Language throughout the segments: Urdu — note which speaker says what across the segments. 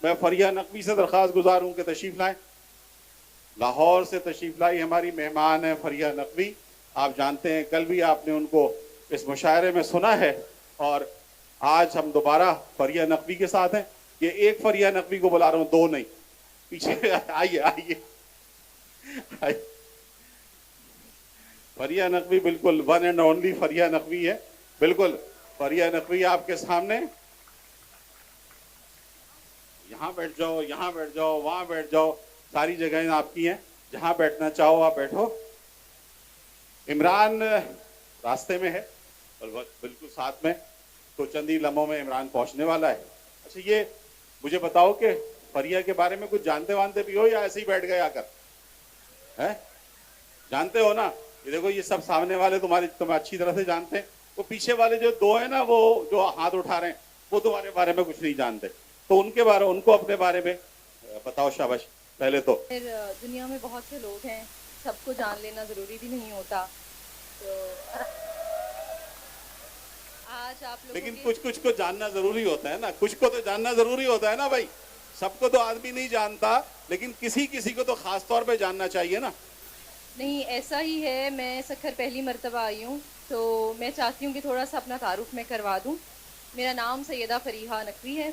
Speaker 1: میں فریہ نقوی سے درخواست گزار ہوں کہ تشریف لائیں. لاہور سے تشریف لائی ہماری مہمان ہیں فریہ نقوی. آپ جانتے ہیں کل بھی آپ نے ان کو اس مشاعرے میں سنا ہے اور آج ہم دوبارہ فریہ نقوی کے ساتھ ہیں. یہ ایک فریہ نقوی کو بلا رہا ہوں, دو نہیں. پیچھے آئیے آئیے آئیے. فریہ نقوی بالکل ون اینڈ اونلی فریہ نقوی ہے. بالکل فریہ نقوی آپ کے سامنے. یہاں بیٹھ جاؤ, یہاں بیٹھ جاؤ, وہاں بیٹھ جاؤ, ساری جگہیں آپ کی ہیں, جہاں بیٹھنا چاہو آپ بیٹھو. عمران راستے میں ہے بالکل ساتھ میں, تو چند ہی لمحوں میں عمران پہنچنے والا ہے. اچھا یہ مجھے بتاؤ کہ فریہ کے بارے میں کچھ جانتے وانتے بھی ہو یا ایسے ہی بیٹھ گئے آ کر؟ جانتے ہو نا؟ یہ دیکھو یہ سب سامنے والے تمہیں اچھی طرح سے جانتے ہیں. وہ پیچھے والے جو دو ہیں نا, وہ جو ہاتھ اٹھا رہے ہیں, وہ تمہارے بارے میں کچھ نہیں جانتے. تو ان کو اپنے بارے میں بتاؤ. شاباش. پہلے تو
Speaker 2: دنیا میں بہت سے لوگ ہیں, سب کو جان لینا ضروری بھی نہیں ہوتا. تو آج آپ لوگوں
Speaker 1: لیکن کچھ کو جاننا ضروری ہوتا ہے نا, کچھ کو تو جاننا ضروری ہوتا ہے نا بھائی. سب کو تو آدمی نہیں جانتا, لیکن کسی کو تو خاص طور پہ جاننا چاہیے نا.
Speaker 2: نہیں, ایسا ہی ہے. میں سکھر پہلی مرتبہ آئی ہوں, تو میں چاہتی ہوں کہ تھوڑا سا اپنا تعارف میں کروا دوں. میرا نام سیدہ فریحہ نقوی ہے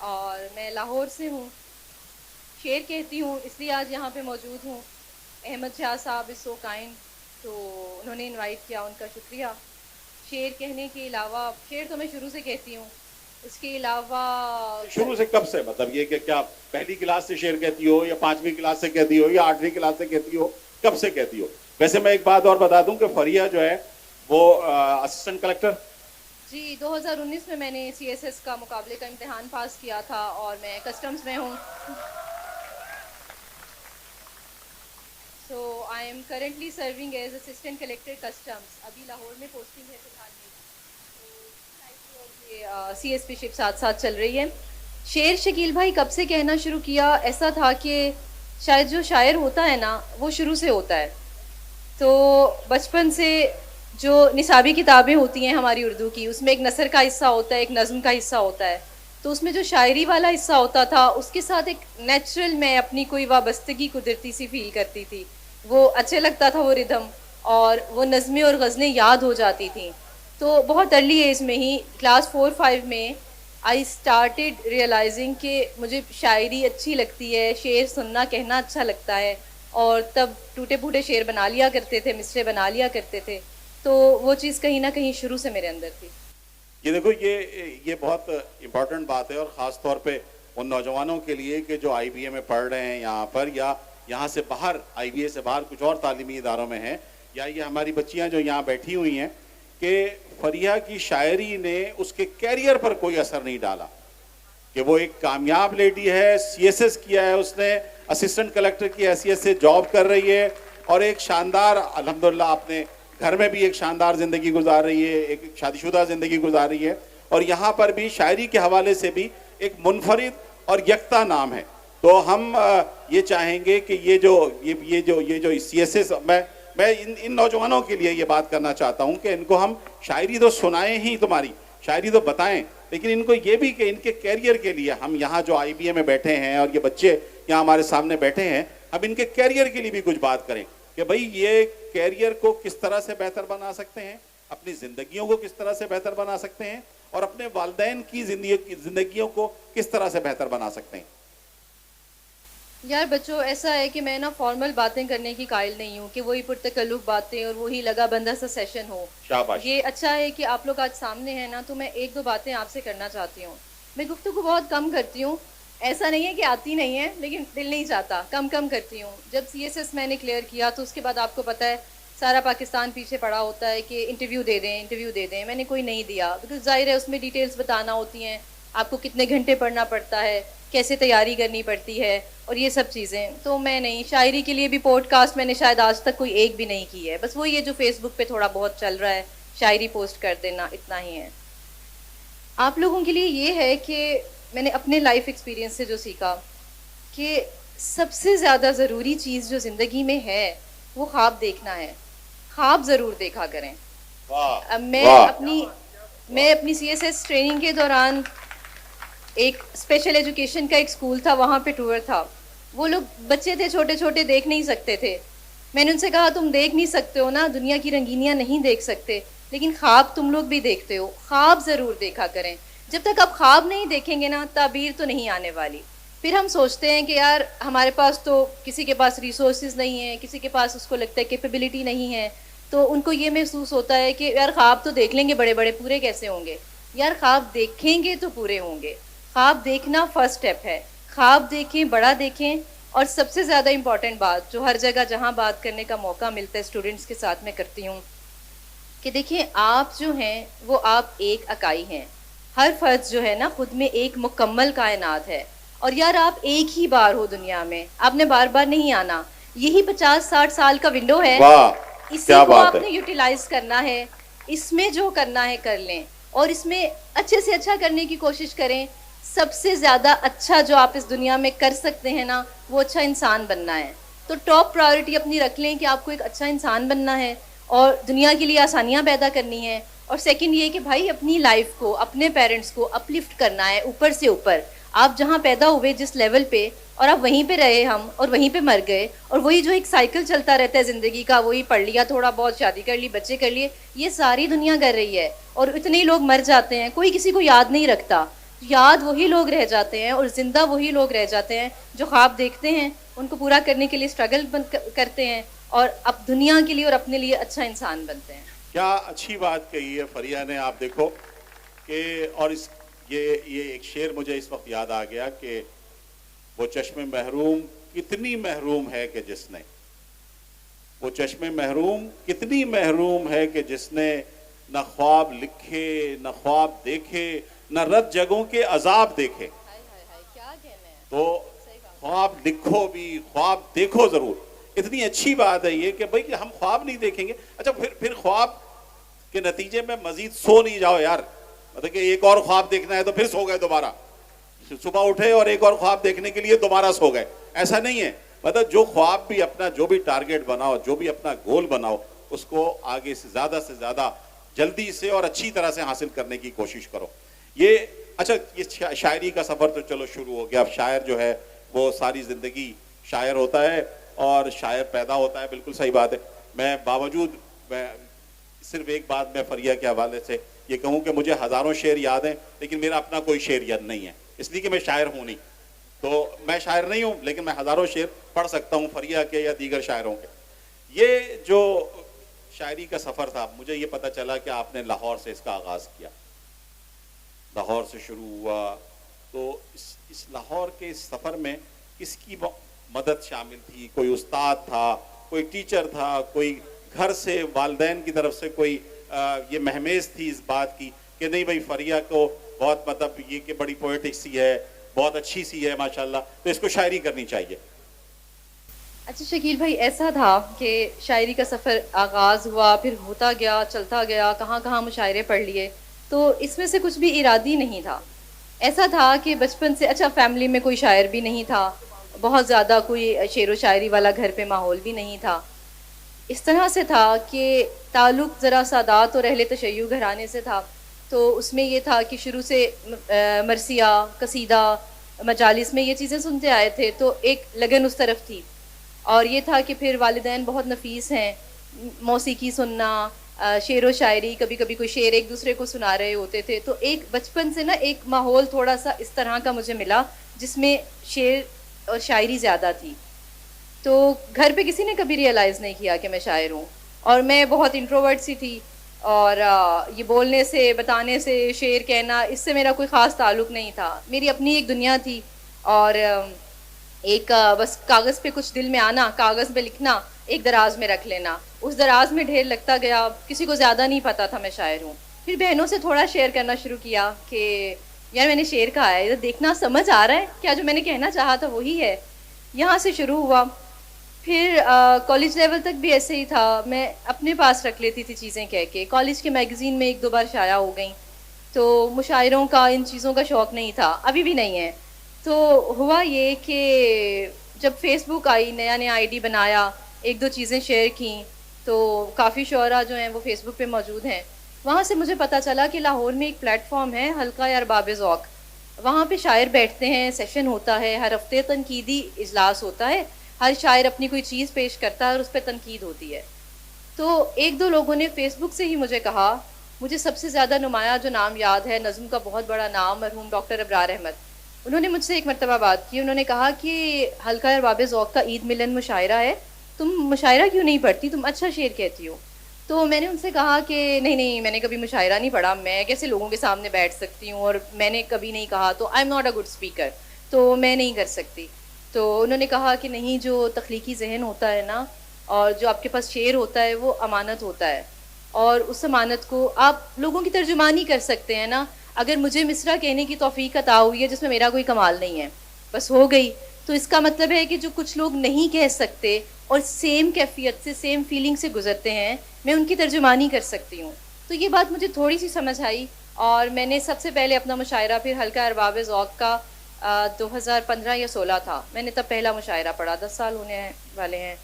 Speaker 2: اور میں لاہور سے ہوں. شعر کہتی ہوں, اس لیے آج یہاں پہ موجود ہوں. احمد شاہ صاحب از سو کائنڈ, تو انہوں نے انوائٹ کیا, ان کا شکریہ. شعر کہنے کے علاوہ, شعر تو میں شروع سے کہتی ہوں, اس کے علاوہ
Speaker 1: شروع سے کب سے, مطلب یہ کہ کیا پہلی کلاس سے شعر کہتی ہو یا 5ویں کلاس سے کہتی ہو یا 8ویں کلاس سے کہتی ہو, کب سے کہتی ہو؟ ویسے میں ایک بات اور بتا دوں کہ فریہ جو ہے وہ اسسٹنٹ کلکٹر.
Speaker 2: جی 2019 میں نے CSS کا مقابلے کا امتحان پاس کیا تھا اور میں کسٹمز میں ہوں. So I am currently serving as assistant collector customs. ابھی لاہور میں پوسٹنگ ہے فی الحال میری, اور CSP شپ ساتھ ساتھ چل رہی ہے. شعر شکیل بھائی کب سے کہنا شروع کیا؟ ایسا تھا کہ شاید جو شاعر ہوتا ہے نا وہ شروع سے ہوتا ہے. تو بچپن سے جو نصابی کتابیں ہوتی ہیں ہماری اردو کی, اس میں ایک نثر کا حصہ ہوتا ہے, ایک نظم کا حصہ ہوتا ہے. تو اس میں جو شاعری والا حصہ ہوتا تھا, اس کے ساتھ ایک نیچرل میں اپنی کوئی وابستگی قدرتی سی فیل کرتی تھی. وہ اچھے لگتا تھا وہ ردھم, اور وہ نظمیں اور غزلیں یاد ہو جاتی تھیں. تو بہت ارلی ایج میں ہی کلاس 4-5 میں آئی اسٹارٹیڈ ریئلائزنگ کہ مجھے شاعری اچھی لگتی ہے, شعر سننا کہنا اچھا لگتا ہے. اور تب ٹوٹے پھوٹے شعر بنا لیا کرتے تھے, مصرے بنا لیا کرتے تھے. تو وہ چیز کہیں نہ کہیں شروع سے میرے اندر تھی.
Speaker 1: یہ دیکھو یہ بہت امپورٹنٹ بات ہے, اور خاص طور پہ ان نوجوانوں کے لیے کہ جو IBA میں پڑھ رہے ہیں یہاں پر, یا یہاں سے باہر IBA سے باہر کچھ اور تعلیمی اداروں میں ہیں, یا یہ ہماری بچیاں جو یہاں بیٹھی ہوئی ہیں, کہ فریہ کی شاعری نے اس کے کیریئر پر کوئی اثر نہیں ڈالا. کہ وہ ایک کامیاب لیڈی ہے, CSS کیا ہے اس نے, اسسٹنٹ کلیکٹر کی حیثیت سے جاب کر رہی ہے, اور ایک شاندار الحمدللہ اپنے گھر میں بھی ایک شاندار زندگی گزار رہی ہے, ایک شادی شدہ زندگی گزار رہی ہے, اور یہاں پر بھی شاعری کے حوالے سے بھی ایک منفرد اور یکتا نام ہے. تو ہم یہ چاہیں گے کہ یہ جو CSS, میں ان نوجوانوں کے لیے یہ بات کرنا چاہتا ہوں کہ ان کو ہم شاعری تو سنائیں ہی, تمہاری شاعری تو بتائیں, لیکن ان کو یہ بھی کہ ان کے کیریئر کے لیے ہم یہاں جو IBA میں بیٹھے ہیں اور یہ بچے یہاں ہمارے سامنے بیٹھے ہیں, ہم ان کے کیریئر کے لیے بھی کچھ بات کریں کہ بھئی یہ کیریئر کو کس طرح سے بہتر بنا سکتے ہیں, اپنی زندگیوں کو کس طرح سے بہتر بنا سکتے ہیں, اور اپنے والدین کی زندگیوں کو کس طرح سے بہتر بنا سکتے ہیں.
Speaker 2: یار بچوں, ایسا ہے کہ میں نا فارمل باتیں کرنے کی قائل نہیں ہوں کہ وہی پرتکلف باتیں اور وہی لگا بندہ سا سیشن ہو.
Speaker 1: شاباش.
Speaker 2: یہ اچھا ہے کہ آپ لوگ آج سامنے ہیں نا, تو میں 1-2 باتیں آپ سے کرنا چاہتی ہوں. میں گفتگو بہت کم کرتی ہوں, ایسا نہیں ہے کہ آتی نہیں ہے, لیکن دل نہیں چاہتا, کم کرتی ہوں. جب CSS میں نے کلیئر کیا تو اس کے بعد آپ کو پتہ ہے سارا پاکستان پیچھے پڑا ہوتا ہے کہ انٹرویو دے دیں. میں نے کوئی نہیں دیا, بیکاز ظاہر ہے اس میں ڈیٹیلز بتانا ہوتی ہیں, آپ کو کتنے گھنٹے پڑھنا پڑتا ہے, کیسے تیاری کرنی پڑتی ہے, اور یہ سب چیزیں. تو میں نہیں, شاعری کے لیے بھی پوڈ کاسٹ میں نے شاید آج تک کوئی ایک بھی نہیں کی ہے. بس وہ یہ جو فیس بک پہ تھوڑا بہت چل رہا ہے, شاعری پوسٹ کر دینا, اتنا ہی ہے. آپ لوگوں کے لیے یہ ہے کہ میں نے اپنے لائف ایکسپیرینس سے جو سیکھا کہ سب سے زیادہ ضروری چیز جو زندگی میں ہے وہ خواب دیکھنا ہے. خواب ضرور دیکھا کریں. میں اپنی CSS ٹریننگ کے دوران ایک اسپیشل ایجوکیشن کا ایک اسکول تھا, وہاں پہ ٹور تھا. وہ لوگ بچے تھے چھوٹے چھوٹے, دیکھ نہیں سکتے تھے. میں نے ان سے کہا تم دیکھ نہیں سکتے ہو نا, دنیا کی رنگینیاں نہیں دیکھ سکتے, لیکن خواب تم لوگ بھی دیکھتے ہو, خواب ضرور دیکھا کریں. جب تک آپ خواب نہیں دیکھیں گے نا, تعبیر تو نہیں آنے والی. پھر ہم سوچتے ہیں کہ یار ہمارے پاس تو کسی کے پاس ریسورسز نہیں ہیں, کسی کے پاس اس کو لگتا ہے کیپیبلٹی نہیں ہے, تو ان کو یہ محسوس ہوتا ہے کہ یار خواب تو دیکھ لیں گے بڑے بڑے, پورے کیسے ہوں گے. یار خواب دیکھیں گے تو پورے ہوں گے. خواب دیکھنا فرسٹ اسٹیپ ہے. خواب دیکھیں, بڑا دیکھیں. اور سب سے زیادہ امپورٹنٹ بات جو ہر جگہ جہاں بات کرنے کا موقع ملتا ہے اسٹوڈنٹس کے ساتھ میں کرتی ہوں, کہ دیکھیں آپ جو ہیں وہ آپ ایک اکائی ہیں. ہر فرد جو ہے نا خود میں ایک مکمل کائنات ہے. اور یار آپ ایک ہی بار ہو دنیا میں, آپ نے بار بار نہیں آنا. یہی 50-60 سال کا ونڈو ہے,
Speaker 1: واہ
Speaker 2: اسی
Speaker 1: کیا
Speaker 2: کو
Speaker 1: بات
Speaker 2: آپ
Speaker 1: ہے.
Speaker 2: نے یوٹیلائز کرنا ہے. اس میں جو کرنا ہے کر لیں, اور اس میں اچھے سے اچھا کرنے کی کوشش کریں. سب سے زیادہ اچھا جو آپ اس دنیا میں کر سکتے ہیں نا, وہ اچھا انسان بننا ہے. تو ٹاپ پرائیورٹی اپنی رکھ لیں کہ آپ کو ایک اچھا انسان بننا ہے اور دنیا کے لیے آسانیاں پیدا کرنی ہے. اور سیکنڈ یہ کہ بھائی اپنی لائف کو, اپنے پیرنٹس کو اپلفٹ کرنا ہے اوپر سے اوپر. آپ جہاں پیدا ہوئے جس لیول پہ, اور آپ وہیں پہ رہے ہم, اور وہیں پہ مر گئے, اور وہی جو ایک سائیکل چلتا رہتا ہے زندگی کا, وہی پڑھ لیا تھوڑا بہت, شادی کر لی, بچے کر لیے, یہ ساری دنیا کر رہی ہے. اور اتنے لوگ مر جاتے ہیں, کوئی کسی کو یاد نہیں رکھتا. یاد وہی لوگ رہ جاتے ہیں اور زندہ وہی لوگ رہ جاتے ہیں جو خواب دیکھتے ہیں, ان کو پورا کرنے کے لیے اسٹرگل کرتے ہیں, اور اب دنیا کے لیے اور اپنے لیے اچھا انسان بنتے ہیں.
Speaker 1: کیا اچھی بات کہی ہے فریہ نے. آپ دیکھو کہ اور یہ ایک شعر مجھے اس وقت یاد آ گیا کہ وہ چشم محروم کتنی محروم ہے کہ جس نے, وہ چشم محروم کتنی محروم ہے کہ جس نے نہ خواب لکھے نہ خواب دیکھے نہ رت جگہوں کے عذاب دیکھے. تو خواب لکھو بھی, خواب دیکھو ضرور. اتنی اچھی بات ہے یہ کہ بھئی کہ ہم خواب نہیں دیکھیں گے. اچھا پھر خواب کے نتیجے میں مزید سو نہیں جاؤ یار, مطلب کہ ایک اور خواب دیکھنا ہے تو پھر سو گئے دوبارہ, صبح اٹھے اور ایک اور خواب دیکھنے کے لیے دوبارہ سو گئے. ایسا نہیں ہے. مطلب جو خواب بھی اپنا, جو بھی ٹارگٹ بناؤ, جو بھی اپنا گول بناؤ, اس کو آگے سے زیادہ جلدی سے اور اچھی طرح سے حاصل کرنے کی کوشش کرو. یہ اچھا, یہ شاعری کا سفر تو چلو شروع ہو گیا. اب شاعر جو ہے وہ ساری زندگی شاعر ہوتا ہے اور شاعر پیدا ہوتا ہے, بالکل صحیح بات ہے. میں صرف ایک بات میں فریہ کے حوالے سے یہ کہوں کہ مجھے ہزاروں شعر یاد ہیں, لیکن میرا اپنا کوئی شعر یاد نہیں ہے, اس لیے کہ میں شاعر ہوں نہیں. تو میں شاعر نہیں ہوں, لیکن میں ہزاروں شعر پڑھ سکتا ہوں فریہ کے یا دیگر شاعروں کے. یہ جو شاعری کا سفر تھا, مجھے یہ پتہ چلا کہ آپ نے لاہور سے اس کا آغاز کیا, لاہور سے شروع ہوا. تو اس لاہور کے اس سفر میں کس کی مدد شامل تھی؟ کوئی استاد تھا, کوئی ٹیچر تھا, کوئی گھر سے والدین کی طرف سے کوئی یہ مہمیز تھی اس بات کی کہ نہیں بھائی فریہ کو بہت مطلب یہ کہ بڑی پوئٹک سی ہے, بہت اچھی سی ہے ماشاءاللہ, تو اس کو شاعری کرنی چاہیے؟
Speaker 2: اچھا شکیل بھائی, ایسا تھا کہ شاعری کا سفر آغاز ہوا, پھر ہوتا گیا, چلتا گیا, کہاں کہاں مشاعرے پڑھ لیے, تو اس میں سے کچھ بھی ارادی نہیں تھا. ایسا تھا کہ بچپن سے, اچھا فیملی میں کوئی شاعر بھی نہیں تھا, بہت زیادہ کوئی شعر و شاعری والا گھر پہ ماحول بھی نہیں تھا. اس طرح سے تھا کہ تعلق ذرا سادات اور اہل تشیع گھرانے سے تھا. تو اس میں یہ تھا کہ شروع سے مرثیہ, قصیدہ, مجالس میں یہ چیزیں سنتے آئے تھے, تو ایک لگن اس طرف تھی. اور یہ تھا کہ پھر والدین بہت نفیس ہیں, موسیقی سننا, شعر و شاعری, کبھی کبھی کوئی شعر ایک دوسرے کو سنا رہے ہوتے تھے. تو ایک بچپن سے نا ایک ماحول تھوڑا سا اس طرح کا مجھے ملا جس میں شعر اور شاعری زیادہ تھی. تو گھر پہ کسی نے کبھی ریئلائز نہیں کیا کہ میں شاعر ہوں, اور میں بہت انٹروورٹ سی تھی, اور یہ بولنے سے, بتانے سے, شعر کہنا, اس سے میرا کوئی خاص تعلق نہیں تھا. میری اپنی ایک دنیا تھی, اور ایک بس کاغذ پہ کچھ دل میں آنا, کاغذ پہ لکھنا, ایک دراز میں رکھ لینا, اس دراز میں ڈھیر لگتا گیا. کسی کو زیادہ نہیں پتا تھا میں شاعر ہوں. پھر بہنوں سے تھوڑا شیئر کرنا شروع کیا کہ یار میں نے شعر کہا ہے, دیکھنا سمجھ آ رہا ہے کیا جو میں نے کہنا چاہا تھا وہی ہے. یہاں سے شروع ہوا. پھر کالج لیول تک بھی ایسے ہی تھا, میں اپنے پاس رکھ لیتی تھی چیزیں کہہ کے. کالج کے میگزین میں 1-2 بار شائع ہو گئیں, تو مشاعروں کا, ان چیزوں کا شوق نہیں تھا, ابھی بھی نہیں ہے. تو ہوا یہ کہ جب فیس بک آئی, نیا نیا آئی ڈی بنایا, 1-2 چیزیں شیئر کیں, تو کافی شعراء جو ہیں وہ فیس بک پہ موجود ہیں. وہاں سے مجھے پتہ چلا کہ لاہور میں ایک پلیٹ فارم ہے, حلقہ ارباب ذوق. وہاں پہ شاعر بیٹھتے ہیں, سیشن ہوتا ہے, ہر ہفتے تنقیدی اجلاس ہوتا ہے, ہر شاعر اپنی کوئی چیز پیش کرتا ہے اور اس پہ تنقید ہوتی ہے. تو ایک دو لوگوں نے فیس بک سے ہی مجھے کہا, مجھے سب سے زیادہ نمایاں جو نام یاد ہے, نظم کا بہت بڑا نام, مرحوم ڈاکٹر ابرار احمد, انہوں نے مجھ سے ایک مرتبہ بات کی. انہوں نے کہا کہ حلقہ ارباب ذوق کا عید ملن مشاعرہ ہے, تم مشاعرہ کیوں نہیں پڑھتی, تم اچھا شعر کہتی ہو. تو میں نے ان سے کہا کہ نہیں میں نے کبھی مشاعرہ نہیں پڑھا, میں کیسے لوگوں کے سامنے بیٹھ سکتی ہوں, اور میں نے کبھی نہیں کہا, تو I am not a good speaker, تو میں نہیں کر سکتی. تو انہوں نے کہا کہ نہیں, جو تخلیقی ذہن ہوتا ہے نا, اور جو آپ کے پاس شعر ہوتا ہے, وہ امانت ہوتا ہے, اور اس امانت کو آپ لوگوں کی ترجمانی کر سکتے ہیں نا. اگر مجھے مصرع کہنے کی توفیق عطا ہوئی ہے جس میں میرا کوئی کمال نہیں ہے, بس ہو گئی, تو اس کا مطلب ہے کہ جو کچھ لوگ نہیں کہہ سکتے اور سیم کیفیت سے, سیم فیلنگ سے گزرتے ہیں, میں ان کی ترجمانی کر سکتی ہوں. تو یہ بات مجھے تھوڑی سی سمجھ آئی, اور میں نے سب سے پہلے اپنا مشاعرہ پھر حلقہ ارباب ذوق کا 2015 یا 16 تھا, میں نے تب پہلا مشاعرہ پڑھا, 10 سال ہونے والے ہیں.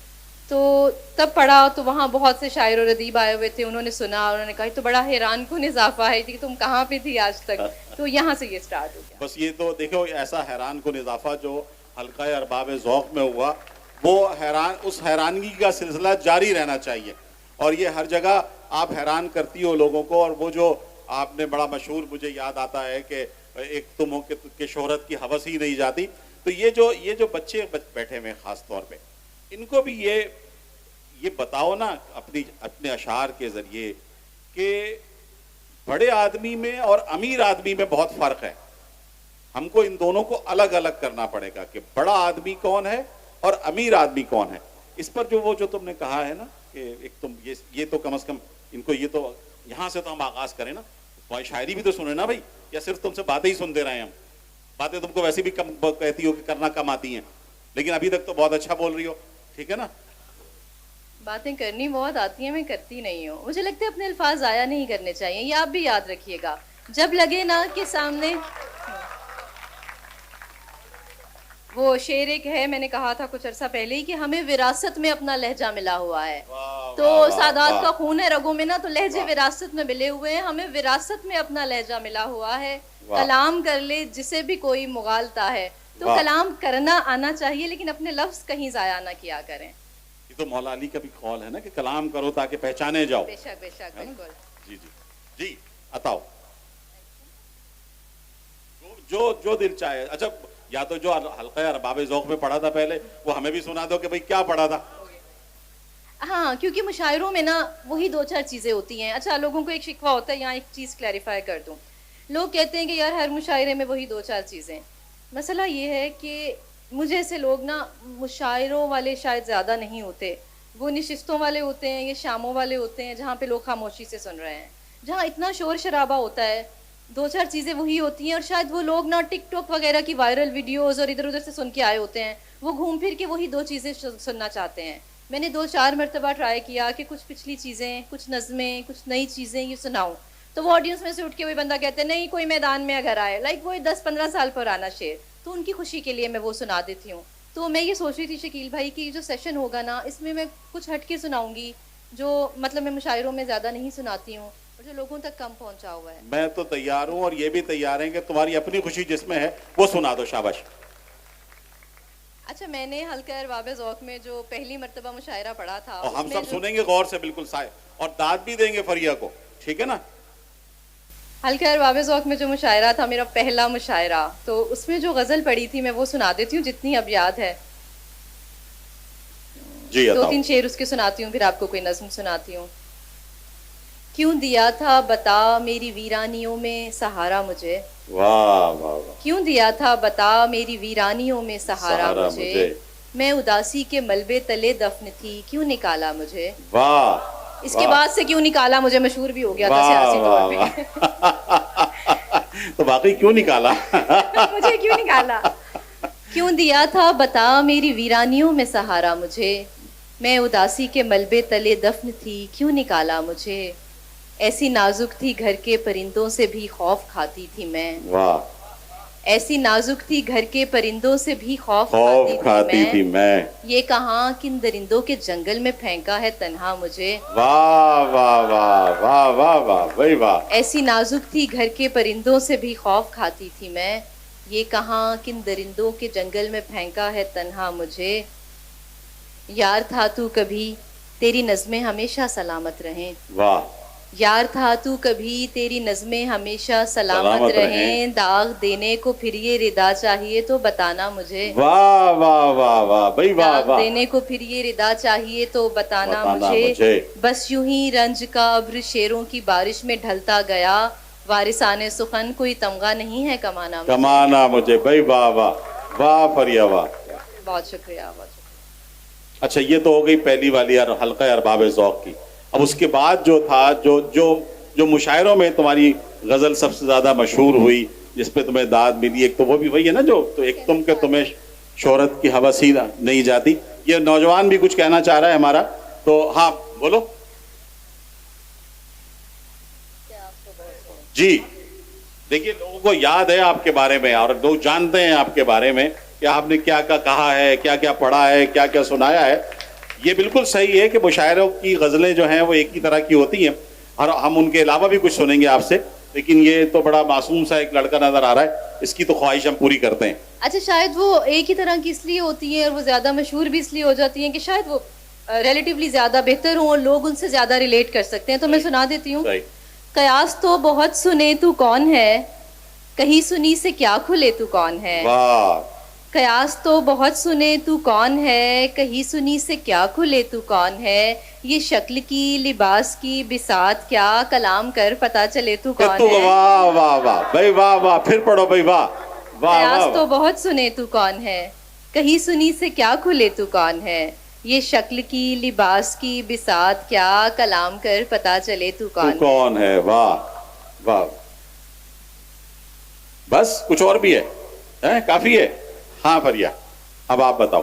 Speaker 2: تو تب پڑھا تو وہاں بہت سے شاعر و ادیب آئے ہوئے تھے, انہوں نے سنا, انہوں نے کہا تو بڑا حیران کن اضافہ ہے کہ تم کہاں پہ تھی آج تک. تو یہاں سے یہ سٹارٹ ہو گیا.
Speaker 1: بس یہ تو دیکھو, ایسا حیران کن اضافہ جو حلقہ ارباب ذوق میں ہوا, وہ اس حیرانگی کا سلسلہ جاری رہنا چاہیے, اور یہ ہر جگہ آپ حیران کرتی ہو لوگوں کو. اور وہ جو آپ نے بڑا مشہور, مجھے یاد آتا ہے کہ ایک تم ہو کہ شہرت کی ہوس ہی نہیں جاتی. تو یہ جو بچے بیٹھے ہوئے خاص طور پہ, ان کو بھی یہ بتاؤ نا اپنے اشعار کے ذریعے کہ بڑے آدمی میں اور امیر آدمی میں بہت فرق ہے. ہم کو ان دونوں کو الگ الگ کرنا پڑے گا کہ بڑا آدمی کون ہے اور امیر آدمی کون ہے. اس پر جو تم نے کہا ہے نا کہ ایک تم یہ تو کم از کم ان کو, یہ تو یہاں سے تو ہم آغاز کریں نا, تمہاری شاعری بھی تو سنیں نا بھائی, یا صرف تم سے باتیں ہی سنتے رہے. ہم باتیں تم کو ویسے بھی کم کہتی ہو کہ کرنا کم آتی ہیں, لیکن ابھی تک تو بہت اچھا بول رہی ہو, ٹھیک ہے نا.
Speaker 2: باتیں کرنی بہت آتی ہیں, میں کرتی نہیں ہوں. مجھے لگتا ہے اپنے الفاظ ضائع نہیں کرنے چاہیے, یہ آپ بھی یاد رکھیے گا. جب لگے نا کہ سامنے وہ شعر ایک ہے, میں نے کہا تھا کچھ عرصہ پہلے ہی کہ ہمیں وراثت میں اپنا لہجہ ملا ہوا ہے. تو سادات کا خون ہے رگوں میں نا, تو لہجے وراثت میں ملے ہوئے ہیں, ہمیں وراثت میں اپنا لہجہ ملا ہوا ہے. کلام کر لے جسے بھی کوئی مغالتا ہے, تو کلام کرنا آنا چاہیے, لیکن اپنے لفظ کہیں ضائع نہ کیا کریں.
Speaker 1: یہ تو مولا علی کا بھی قول ہے نا کہ کلام کرو تاکہ پہچانے جاؤ.
Speaker 2: بے شک بالکل.
Speaker 1: جی جی جی عطاؤ, جو دل چاہے. اچھا, یا تو جو حلقہ ارباب ذوق میں پڑھا تھا پہلے, وہ ہمیں بھی سنا دو کہ بھئی کیا پڑھا تھا.
Speaker 2: ہاں, کیونکہ مشاعروں میں نا وہی 2-4 چیزیں ہوتی ہیں. اچھا, لوگوں کو ایک شکوہ ہوتا ہے, یہاں ایک چیز کلیریفائی کر دوں. لوگ کہتے ہیں کہ یار ہر مشاعرے میں وہی 2-4 چیزیں. مسئلہ یہ ہے کہ مجھے ایسے لوگ نا مشاعروں والے شاید زیادہ نہیں ہوتے, وہ نشستوں والے ہوتے ہیں, یہ شاموں والے ہوتے ہیں جہاں پہ لوگ خاموشی سے سن رہے ہیں, جہاں اتنا شور شرابہ ہوتا ہے. 2-4 چیزیں وہی ہوتی ہیں, اور شاید وہ لوگ نا ٹک ٹاک وغیرہ کی وائرل ویڈیوز اور ادھر ادھر سے سن کے آئے ہوتے ہیں, وہ گھوم پھر کے وہی 2 چیزیں سننا چاہتے ہیں. میں نے 2-4 مرتبہ ٹرائی کیا کہ کچھ پچھلی چیزیں, کچھ نظمیں, کچھ نئی چیزیں یہ سناؤں, تو وہ آڈینس میں سے اٹھ کے وہی بندہ کہتے ہیں نہیں کوئی میدان میں اگر آئے, لائک وہ 10-15 سال پرانا شعر, تو ان کی خوشی کے لیے میں وہ سنا دیتی ہوں. تو میں یہ سوچ رہی تھی شکیل بھائی کہ جو سیشن ہوگا نا, اس میں کچھ ہٹ کے سناؤں گی, جو مطلب میں مشاعروں میں زیادہ نہیں سناتی ہوں, اور جو لوگوں تک کم پہنچا ہوا ہے.
Speaker 1: میں تو تیار ہوں, اور یہ بھی تیار ہیں کہ تمہاری اپنی خوشی جس میں ہے وہ سنا دو. شاباش.
Speaker 2: اچھا, میں نے حلقہ ارباب ذوق میں جو پہلی مرتبہ مشاعرہ پڑھا تھا,
Speaker 1: اور ہم سب سنیں گے غور سے بالکل سائے, اور داد بھی دیں گے فریا کو, ٹھیک ہے نا.
Speaker 2: حلقہ ارباب ذوق میں جو مشاعرہ تھا, میرا پہلا مشاعرہ, تو اس میں جو غزل پڑھی تھی میں وہ سنا دیتی ہوں جتنی اب یاد ہے.
Speaker 1: جی,
Speaker 2: 2-3 شعر اس کے سناتی ہوں, پھر آپ کو کوئی نظم سناتی ہوں. کیوں دیا تھا بتا میری ویرانیوں میں سہارا مجھے,
Speaker 1: واہ واہ واہ,
Speaker 2: کیوں دیا تھا بتا میری ویرانیوں میں سہارا مجھے, میں اداسی کے ملبے تلے دفن تھی, کیوں نکالا مجھے.
Speaker 1: واہ,
Speaker 2: اس کے بعد سے کیوں نکالا مجھے مشہور بھی ہو گیا تھا سیاسی طور پہ.
Speaker 1: تو باقی کیوں نکالا
Speaker 2: مجھے کیوں نکالا. کیوں دیا تھا بتا میری ویرانیوں میں سہارا مجھے, میں اداسی کے ملبے تلے دفن تھی, کیوں نکالا مجھے. ایسی نازک تھی گھر کے پرندوں سے بھی خوف کھاتی تھی میں,
Speaker 1: واہ,
Speaker 2: ایسی نازک تھی گھر کے پرندوں سے بھی خوف
Speaker 1: کھاتی تھی میں,
Speaker 2: یہ کہاں کن درندوں کے جنگل میں پھینکا ہے تنہا مجھے.
Speaker 1: واہ واہ واہ واہ واہ واہ, وہی واہ.
Speaker 2: ایسی نازک تھی گھر کے پرندوں سے بھی خوف کھاتی تھی میں, یہ کہاں کن درندوں کے جنگل میں پھینکا ہے تنہا مجھے. یار تھا تو کبھی تیری نظمیں ہمیشہ سلامت رہیں.
Speaker 1: واہ.
Speaker 2: یار تھا تو کبھی تیری نظمیں ہمیشہ سلامت رہیں. داغ دینے کو پھر یہ ردا چاہیے تو بتانا مجھے.
Speaker 1: واہ واہ واہ واہ بھائی واہ
Speaker 2: داغ
Speaker 1: واہ.
Speaker 2: دینے کو پھر یہ ردا چاہیے تو بتانا مجھے. بس یوں ہی رنج کا ابر شیروں کی بارش میں ڈھلتا گیا. وارثان سخن کوئی تمغہ نہیں ہے کمانا
Speaker 1: مجھے. بھائی واہ واہ واہ فریا واہ.
Speaker 2: بہت شکریہ بہت شکریہ.
Speaker 1: اچھا یہ تو ہو گئی پہلی والی حلقہ ارباب ذوق کی. اب اس کے بعد جو تھا جو مشاعروں میں تمہاری غزل سب سے زیادہ مشہور ہوئی جس پہ تمہیں داد ملی، ایک تو وہ بھی وہی ہے نا جو تو ایک تم کہ تمہیں شہرت کی ہوس ہی نہیں جاتی. یہ نوجوان بھی کچھ کہنا چاہ رہا ہے ہمارا، تو ہاں بولو. جی دیکھیے لوگوں کو یاد ہے آپ کے بارے میں اور لوگ جانتے ہیں آپ کے بارے میں کہ آپ نے کیا کہا ہے، کیا کیا پڑھا ہے، کیا کیا سنایا ہے. یہ بالکل صحیح ہے کہ مشاعروں کی غزلیں جو ہیں وہ ایک ہی طرح کی ہوتی ہیں اور ہم ان کے علاوہ بھی کچھ سنیں گے آپ سے، لیکن یہ تو بڑا معصوم سا ایک لڑکا نظر آ رہا ہے، اس کی تو خواہش ہم پوری کرتے ہیں.
Speaker 2: اچھا شاید وہ ایک ہی طرح کی اس لیے ہوتی ہیں اور وہ زیادہ مشہور بھی اس لیے ہو جاتی ہیں کہ شاید وہ ریلیٹیولی زیادہ بہتر ہوں اور لوگ ان سے زیادہ ریلیٹ کر سکتے ہیں. تو میں سنا دیتی ہوں. قیاس تو بہت سنے تو کون ہے، کہیں سنی سے کیا کھلے تو کون ہے. قیاس تو بہت سنے تو کون ہے، کہیں سنی سے کیا کھلے تو کون ہے. یہ شکل کی لباس کی بساط کیا، کلام کر پتہ چلے تو کون ہے.
Speaker 1: واہ واہ واہ بھائی واہ واہ. پھر پڑھو بھائی. واہ واہ.
Speaker 2: قیاس تو بہت سنے تو کون ہے، کہیں سنی سے کیا کھلے تو کون ہے. یہ شکل کی لباس کی بساط کیا، کلام کر پتہ چلے تو
Speaker 1: کون ہے. واہ واہ. بس کچھ اور بھی ہے؟ کافی ہے. ہاں فریا اب آپ بتاؤ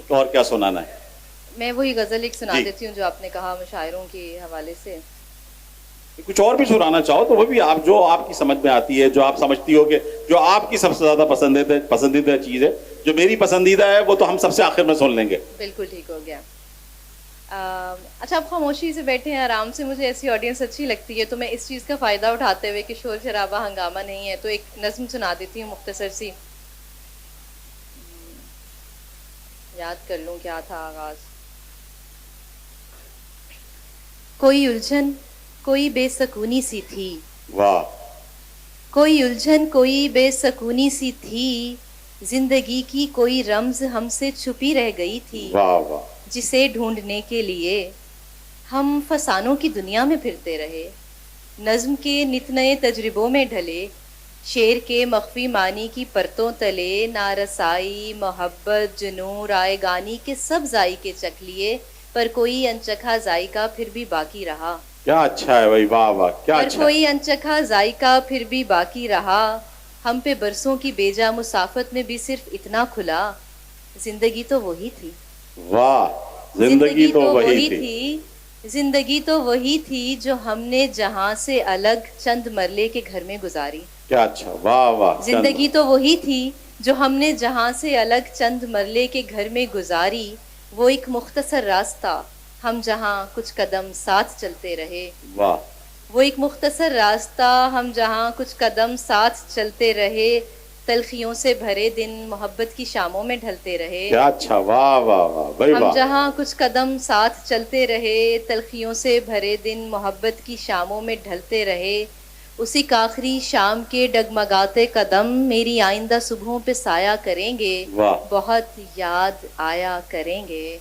Speaker 1: اور کیا سنانا ہے.
Speaker 2: میں وہی غزل ایک سنا دیتی ہوں جو آپ نے کہا مشاعروں کے حوالے سے.
Speaker 1: کچھ اور بھی سنانا چاہو تو وہ بھی آپ جو آپ کی سمجھ میں آتی ہے، جو آپ سمجھتی ہو کہ جو آپ کی سب سے زیادہ پسندیدہ چیز ہے. جو میری پسندیدہ ہے وہ تو ہم سب سے آخر میں سن لیں گے.
Speaker 2: بالکل ٹھیک ہو گیا. اچھا آپ خاموشی سے بیٹھے ہیں آرام سے. مجھے ایسی آڈینس اچھی لگتی ہے تو میں اس چیز کا فائدہ اٹھاتے ہوئے کہ شور شرابہ ہنگامہ نہیں ہے تو ایک نظم سنا دیتی ہوں مختصر سی. یاد کر لوں کیا تھا آغاز. کوئی الجھن کوئی بے سکونی سی تھی.
Speaker 1: واہ.
Speaker 2: کوئی الجھن کوئی بے سکونی سی تھی، زندگی کی کوئی رمز ہم سے چھپی رہ گئی تھی.
Speaker 1: واہ واہ.
Speaker 2: جسے ڈھونڈنے کے لیے ہم فسانوں کی دنیا میں پھرتے رہے. نظم کے نت نئے تجربوں میں ڈھلے، شعر کے مخفی معنی کی پرتوں تلے. نارسائی محبت جنوں رائے گانی کے سب ذائقے چکھ لیے، پر کوئی انچکھا ذائقہ پھر بھی باقی رہا.
Speaker 1: کیا اچھا ہے بھائی. واہ واہ کیا اچھا.
Speaker 2: پر کوئی انچکھا ذائقہ پھر بھی باقی رہا. ہم پہ برسوں کی بیجا مسافت میں بھی صرف اتنا کھلا، زندگی تو وہی تھی.
Speaker 1: واہ. زندگی تو وہی تھی.
Speaker 2: زندگی تو وہی تھی جو ہم نے جہاں سے الگ چند مرلے کے گھر میں گزاری.
Speaker 1: کیا اچھا. واہ واہ.
Speaker 2: زندگی تو وہی تھی جو ہم نے جہاں سے الگ چند مرلے کے گھر میں گزاری. وہ ایک مختصر راستہ ہم جہاں کچھ قدم ساتھ چلتے رہے.
Speaker 1: واہ.
Speaker 2: وہ ایک مختصر راستہ ہم جہاں کچھ قدم ساتھ چلتے رہے. تلخیوں سے بھرے دن محبت کی شاموں میں ڈھلتے رہے.
Speaker 1: کیا اچھا. واہ واہ واہ بھائی واہ.
Speaker 2: ہم جہاں کچھ قدم ساتھ چلتے رہے، تلخیوں سے بھرے دن محبت کی شاموں میں ڈھلتے رہے. اسی کاخری شام کے ڈگمگاتے قدم میری آئندہ صبحوں پہ سایہ کریں گے. بہت یاد آیا کریں گے.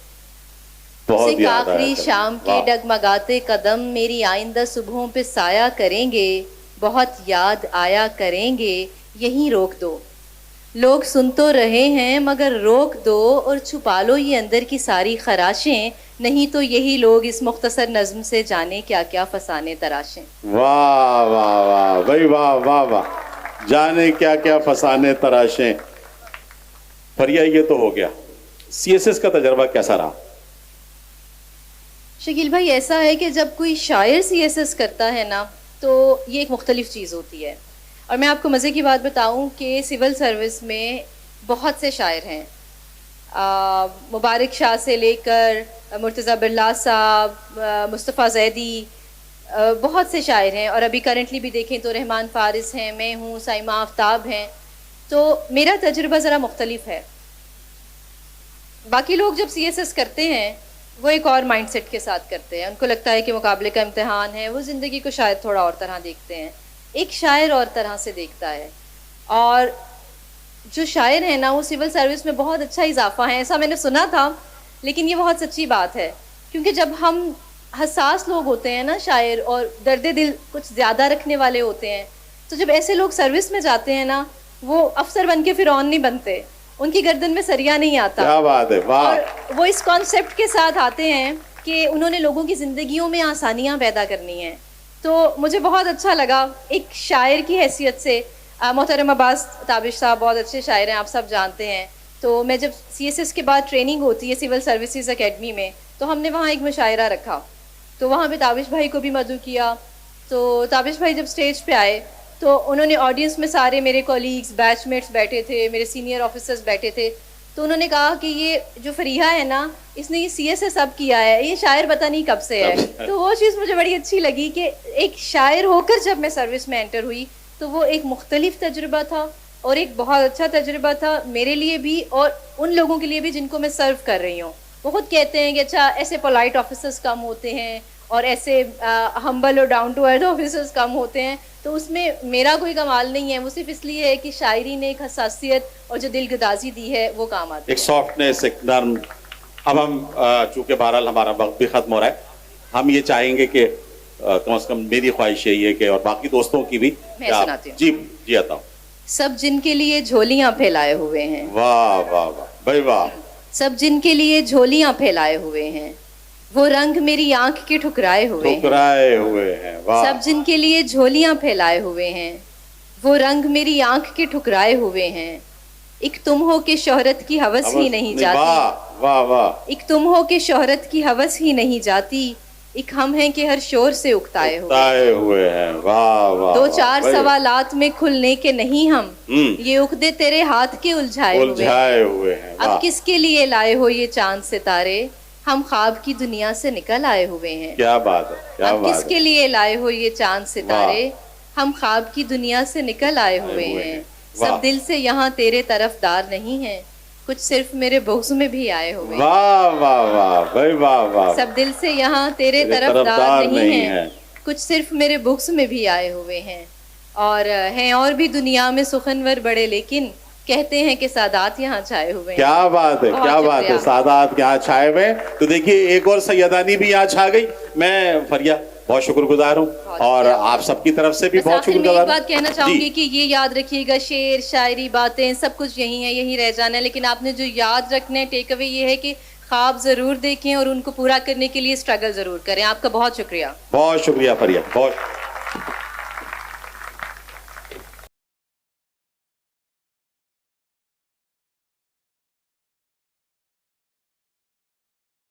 Speaker 2: اسی کاخری شام کے ڈگمگاتے قدم میری آئندہ صبحوں پہ سایہ کریں گے. بہت یاد آیا کریں گے. یہیں روک دو، لوگ سن تو رہے ہیں مگر روک دو اور چھپا لو یہ اندر کی ساری خراشیں. نہیں تو یہی لوگ اس مختصر نظم سے جانے کیا کیا فسانے تراشیں.
Speaker 1: واہ واہ واہ بھائی واہ واہ واہ. جانے کیا کیا فسانے تراشیں. فریا یہ تو ہو گیا. سی ایس ایس کا تجربہ کیسا رہا؟
Speaker 2: شکیل بھائی ایسا ہے کہ جب کوئی شاعر سی ایس ایس کرتا ہے نا تو یہ ایک مختلف چیز ہوتی ہے. اور میں آپ کو مزے کی بات بتاؤں کہ سول سروس میں بہت سے شاعر ہیں. مبارک شاہ سے لے کر مرتضیٰ برلا صاحب، مصطفیٰ زیدی، بہت سے شاعر ہیں. اور ابھی کرنٹلی بھی دیکھیں تو رحمان فارس ہیں، میں ہوں، سائمہ آفتاب ہیں. تو میرا تجربہ ذرا مختلف ہے. باقی لوگ جب CSS کرتے ہیں وہ ایک اور مائنڈ سیٹ کے ساتھ کرتے ہیں. ان کو لگتا ہے کہ مقابلے کا امتحان ہے, وہ زندگی کو شاید تھوڑا اور طرح دیکھتے ہیں. ایک شاعر اور طرح سے دیکھتا ہے, اور جو شاعر ہیں نا وہ سول سروس میں بہت اچھا اضافہ ہے, ایسا میں نے سنا تھا, لیکن یہ بہت سچی بات ہے. کیونکہ جب ہم حساس لوگ ہوتے ہیں نا شاعر, اور درد دل کچھ زیادہ رکھنے والے ہوتے ہیں, تو جب ایسے لوگ سروس میں جاتے ہیں نا, وہ افسر بن کے فرعون نہیں بنتے, ان کی گردن میں سریا نہیں آتا.
Speaker 1: کیا بات ہے, واہ.
Speaker 2: اور وہ اس کانسیپٹ کے ساتھ آتے ہیں کہ انہوں نے لوگوں کی زندگیوں میں آسانیاں پیدا کرنی ہیں. تو مجھے بہت اچھا لگا ایک شاعر کی حیثیت سے. محترم عباس تابش صاحب بہت اچھے شاعر ہیں, آپ سب جانتے ہیں. تو میں جب CSS کے بعد ٹریننگ ہوتی ہے سول سروسز اکیڈمی میں, تو ہم نے وہاں ایک مشاعرہ رکھا, تو وہاں پہ تابش بھائی کو بھی مدعو کیا. تو تابش بھائی جب اسٹیج پہ آئے تو انہوں نے آڈینس میں سارے میرے کولیگز بیچ میٹس بیٹھے تھے, میرے سینئر آفیسرز بیٹھے تھے, تو انہوں نے کہا کہ یہ جو فریحہ ہے نا, اس نے یہ CSS اب کیا ہے, یہ شاعر پتہ نہیں کب سے ہے. تو وہ چیز مجھے بڑی اچھی لگی کہ ایک شاعر ہو کر جب میں سروس میں انٹر ہوئی تو وہ ایک مختلف تجربہ تھا, اور ایک بہت اچھا تجربہ تھا میرے لیے بھی اور ان لوگوں کے لیے بھی جن کو میں سرو کر رہی ہوں. وہ خود کہتے ہیں کہ اچھا ایسے پولائٹ آفیسرز کم ہوتے ہیں اور ایسے ہمبل اور ڈاؤن ٹو ارتھ آفیسرز کم ہوتے ہیں, تو اس میں میرا کوئی کمال نہیں ہے. وہ صرف اس لیے ہے کہ شاعری نے ایک حساسیت اور جو دل گدازی دی ہے وہ کام آتی ہے,
Speaker 1: ایک سافٹنیس, ایک نرم. اب ہم چونکہ بہرحال ہمارا وقت بھی ختم ہو رہا ہے, ہم یہ چاہیں گے کہ کم از کم میری خواہش یہی ہے کہ اور باقی دوستوں کی بھی,
Speaker 2: میں سناتی ہوں.
Speaker 1: جی آتا ہوں.
Speaker 2: سب جن کے لیے جھولیاں پھیلائے ہوئے ہیں,
Speaker 1: واہ واہ واہ بھائی واہ.
Speaker 2: سب جن کے لیے جھولیاں پھیلائے ہوئے ہیں, وہ رنگ میری آنکھ کے ٹھکرائے ہوئے
Speaker 1: ہیں. واہ.
Speaker 2: سب جن کے لیے جھولیاں پھیلائے ہوئے ہیں, وہ رنگ میری آنکھ کے ٹھکرائے ہوئے ہیں. ایک تم ہو کہ شہرت کی ہوس ہی نہیں جاتی,
Speaker 1: واہ واہ.
Speaker 2: ایک تم ہو کہ شہرت کی ہوس ہی نہیں جاتی, ایک ہم ہیں کہ ہر شور سے اکتائے
Speaker 1: ہوئے ہیں. واہ واہ.
Speaker 2: دو چار سوالات میں کھلنے کے نہیں ہم, یہ عقدے تیرے ہاتھ کے الجھائے ہوئے ہیں. اب کس کے لیے لائے ہو یہ چاند ستارے, ہم خواب کی دنیا سے نکل آئے ہوئے ہیں.
Speaker 1: کیا بات ہے, کیا
Speaker 2: اب
Speaker 1: بات
Speaker 2: کس کے لیے لائے ہو یہ چاند ستارے, ہم خواب کی دنیا سے نکل آئے ہوئے ہیں. سب دل سے یہاں تیرے طرف دار نہیں ہیں, کچھ صرف میرے بغض میں بھی آئے ہوئے ہیں.
Speaker 1: واہ واہ واہ بھائی واہ واہ.
Speaker 2: سب دل سے یہاں تیرے طرف دار نہیں ہیں, کچھ صرف میرے بغض میں بھی آئے ہوئے ہیں. اور ہیں اور بھی دنیا میں سخنور بڑے, لیکن کہتے ہیں کہ سادات یہاں چھائے ہوئے ہیں.
Speaker 1: کیا بات ہے, کیا بات ہے, سادات یہاں چھائے ہوئے. تو دیکھیے ایک اور سیدانی بھی یہاں چھا گئی. میں فریا بہت شکر گزار ہوں, اور آپ سب کی طرف سے بھی بہت شکر گزار ہوں.
Speaker 2: ایک بات کہنا چاہوں گی کہ یہ یاد رکھیے گا, شعر شاعری باتیں سب کچھ یہی ہے, یہی رہ جانا ہے, لیکن آپ نے جو یاد رکھنا ہے ٹیک اوے یہ ہے کہ خواب ضرور دیکھیں اور ان کو پورا کرنے کے لیے اسٹرگل ضرور کریں. آپ کا بہت شکریہ.
Speaker 1: بہت شکریہ فریا, بہت.